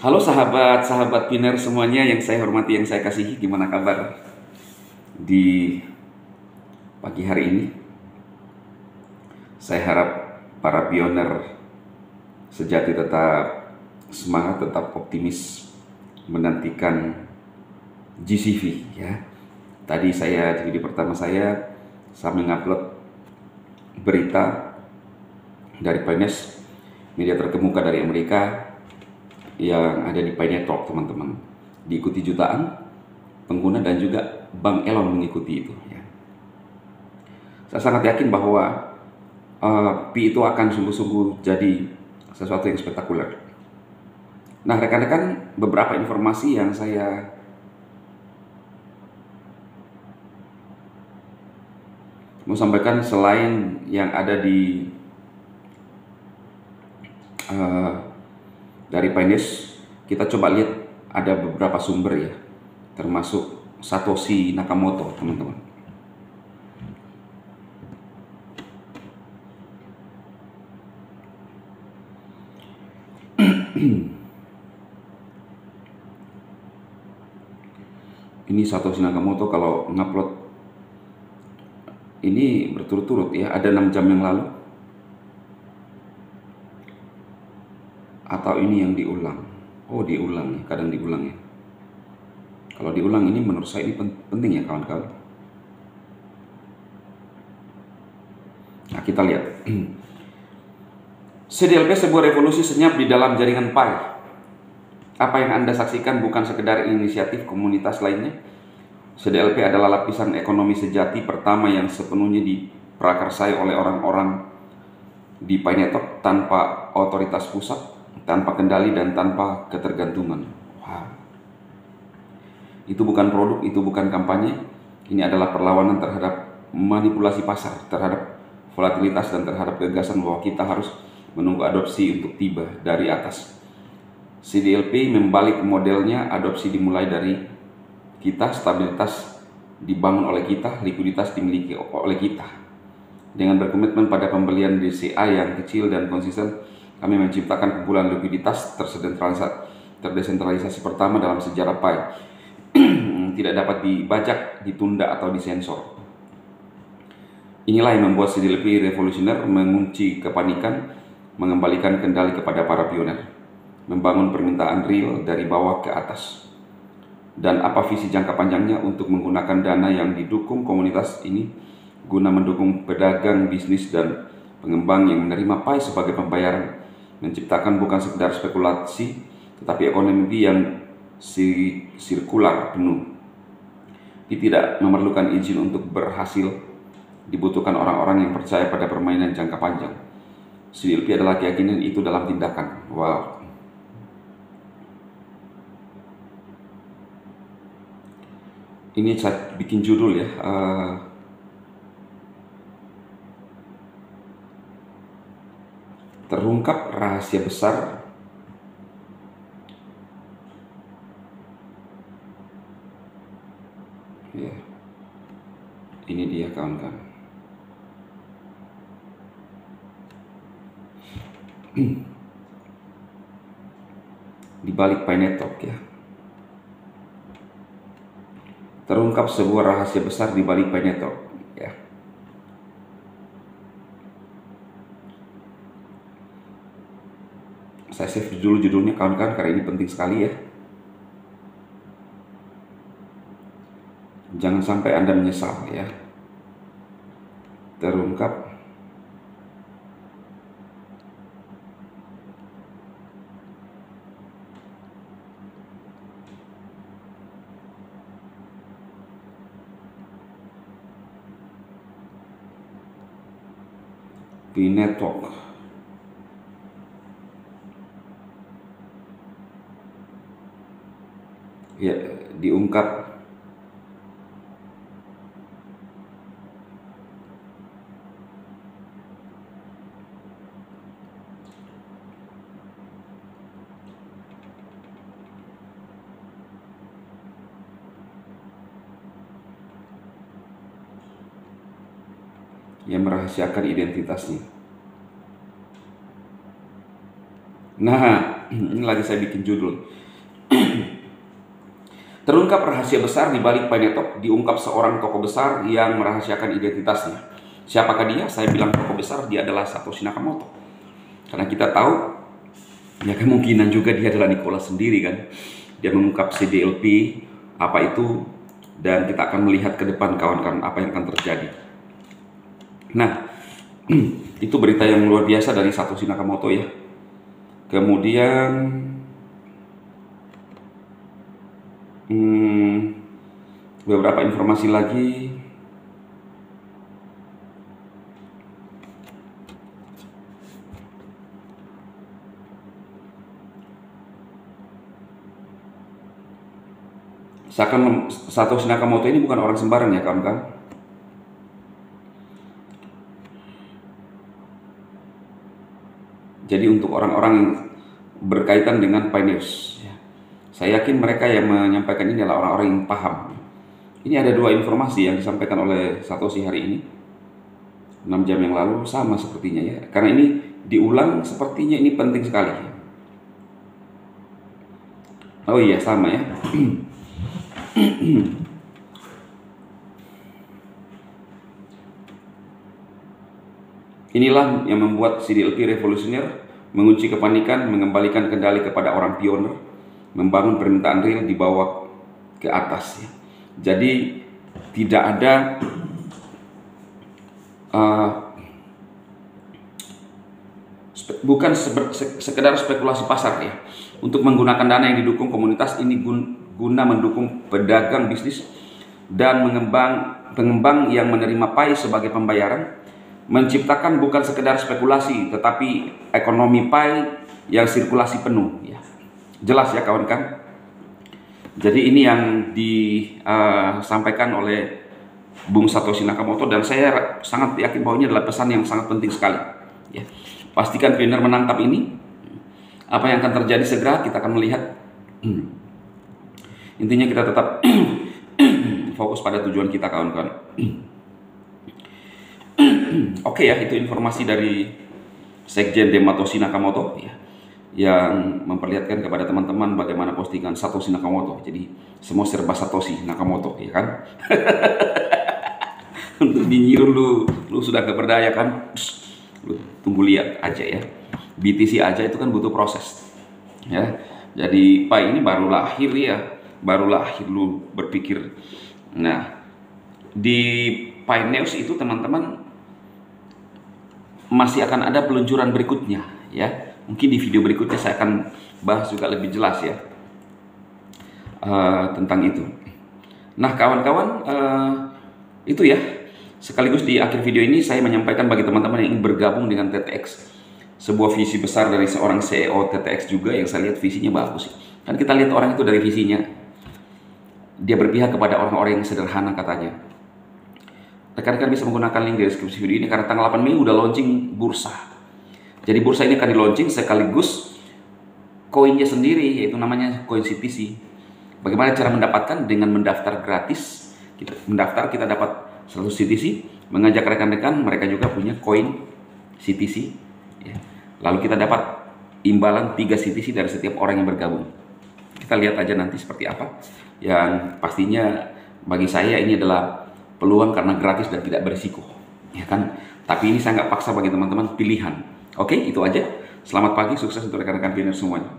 Halo sahabat-sahabat Piner semuanya yang saya hormati, yang saya kasihi, gimana kabar di pagi hari ini? Saya harap para pioner sejati tetap semangat, tetap optimis menantikan GCV ya. Tadi saya di video pertama saya mengupload berita dari Pines, media terkemuka dari Amerika yang ada di Pi Network, teman-teman. Diikuti jutaan pengguna dan juga Bang Elon mengikuti itu ya. Saya sangat yakin bahwa Pi itu akan sungguh-sungguh jadi sesuatu yang spektakuler. Nah, rekan-rekan, beberapa informasi yang saya mau sampaikan selain yang ada di dari Pines, kita coba lihat ada beberapa sumber ya, termasuk Satoshi Nakamoto, teman-teman. Ini Satoshi Nakamoto kalau ngupload ini berturut-turut ya, ada 6 jam yang lalu, atau ini yang diulang. Oh, diulang ya, kadang diulang ya. Kalau diulang ini menurut saya ini penting ya kawan-kawan. Nah, kita lihat. CDLP sebuah revolusi senyap di dalam jaringan Pi. Apa yang Anda saksikan bukan sekedar inisiatif komunitas lainnya. CDLP adalah lapisan ekonomi sejati pertama yang sepenuhnya diprakarsai oleh orang-orang di Pi Network tanpa otoritas pusat, tanpa kendali, dan tanpa ketergantungan. Wow. Itu bukan produk, itu bukan kampanye. Ini adalah perlawanan terhadap manipulasi pasar, terhadap volatilitas, dan terhadap gagasan bahwa kita harus menunggu adopsi untuk tiba dari atas. CDLP membalik modelnya, adopsi dimulai dari kita, stabilitas dibangun oleh kita, likuiditas dimiliki oleh kita. Dengan berkomitmen pada pembelian DCA yang kecil dan konsisten, kami menciptakan kumpulan likuiditas terdesentralisasi pertama dalam sejarah Pi. Tidak dapat dibajak, ditunda, atau disensor. Inilah yang membuat CDLP revolusioner, mengunci kepanikan, mengembalikan kendali kepada para pioner, membangun permintaan real dari bawah ke atas. Dan apa visi jangka panjangnya untuk menggunakan dana yang didukung komunitas ini guna mendukung pedagang, bisnis, dan pengembang yang menerima Pi sebagai pembayaran, menciptakan bukan sekedar spekulasi, tetapi ekonomi yang sirkular penuh. Tidak memerlukan izin untuk berhasil, dibutuhkan orang-orang yang percaya pada permainan jangka panjang. CDLP adalah keyakinan itu dalam tindakan. Wow. Ini saya bikin judul ya, terungkap rahasia besar ya. Ini dia kawan-kawan. Di balik Pi Network ya, terungkap sebuah rahasia besar di balik Pi Network ya. Saya save dulu judulnya kawan-kawan karena ini penting sekali ya. Jangan sampai Anda menyesal ya. Terungkap Pi Network. Ya, diungkap yang merahasiakan identitasnya. Nah, Ini lagi saya bikin judul. Terungkap rahasia besar di balik Pinetalk, diungkap seorang tokoh besar yang merahasiakan identitasnya. Siapakah dia? Saya bilang tokoh besar, dia adalah Satoshi Nakamoto. Karena kita tahu, ya kemungkinan juga dia adalah Nikola sendiri kan. Dia mengungkap CDLP, apa itu, dan kita akan melihat ke depan kawan-kawan apa yang akan terjadi. Nah, itu berita yang luar biasa dari Satoshi Nakamoto ya. Kemudian beberapa informasi lagi. Satoshi Nakamoto ini bukan orang sembarang ya kawan-kawan. Jadi untuk orang-orang yang berkaitan dengan Pinews, saya yakin mereka yang menyampaikan ini adalah orang-orang yang paham. Ini ada dua informasi yang disampaikan oleh Satoshi hari ini, 6 jam yang lalu, sama sepertinya ya. Karena ini diulang, sepertinya ini penting sekali. Oh iya, sama ya. Inilah yang membuat CDLP revolusioner, mengunci kepanikan, mengembalikan kendali kepada orang pioner, membangun permintaan real dibawa ke atas ya. Jadi tidak ada bukan sekedar spekulasi pasar ya. Untuk menggunakan dana yang didukung komunitas ini guna mendukung pedagang bisnis dan pengembang yang menerima PAI sebagai pembayaran, menciptakan bukan sekedar spekulasi tetapi ekonomi PAI yang sirkulasi penuh ya. Jelas ya kawan-kawan. Jadi ini yang disampaikan oleh Bung Satoshi Nakamoto, dan saya sangat yakin bahwa ini adalah pesan yang sangat penting sekali ya. Pastikan benar menangkap ini. Apa yang akan terjadi segera kita akan melihat. Intinya kita tetap fokus pada tujuan kita kawan-kawan. Oke ya, itu informasi dari Sekjen Satoshi Nakamoto ya, yang memperlihatkan kepada teman-teman bagaimana postingan Satoshi Nakamoto. Jadi semua serba Satoshi Nakamoto ya kan. Untuk dinyiru lu sudah gak berdaya kan. Lu tunggu lihat aja ya. BTC aja itu kan butuh proses ya. Jadi PAI ini baru lahir ya, baru lahir lu berpikir. Nah, di Pinews itu teman-teman masih akan ada peluncuran berikutnya ya. Mungkin di video berikutnya saya akan bahas juga lebih jelas ya tentang itu. Nah kawan-kawan, itu ya. Sekaligus di akhir video ini saya menyampaikan bagi teman-teman yang ingin bergabung dengan TTX, sebuah visi besar dari seorang CEO TTX juga yang saya lihat visinya bagus. Kan kita lihat orang itu dari visinya, dia berpihak kepada orang-orang yang sederhana katanya. Rekan-rekan bisa menggunakan link di deskripsi video ini karena tanggal 8 Mei udah launching bursa. Jadi bursa ini akan di launching sekaligus koinnya sendiri, yaitu namanya koin CTC. Bagaimana cara mendapatkan? Dengan mendaftar gratis. Kita dapat 100 CTC, mengajak rekan-rekan, mereka juga punya koin CTC ya. Lalu kita dapat imbalan 3 CTC dari setiap orang yang bergabung. Kita lihat aja nanti seperti apa. Yang pastinya bagi saya ini adalah peluang karena gratis dan tidak berisiko ya kan. Tapi ini saya nggak paksa bagi teman-teman, pilihan. Oke, itu aja. Selamat pagi, sukses untuk rekan-rekan pioner semuanya.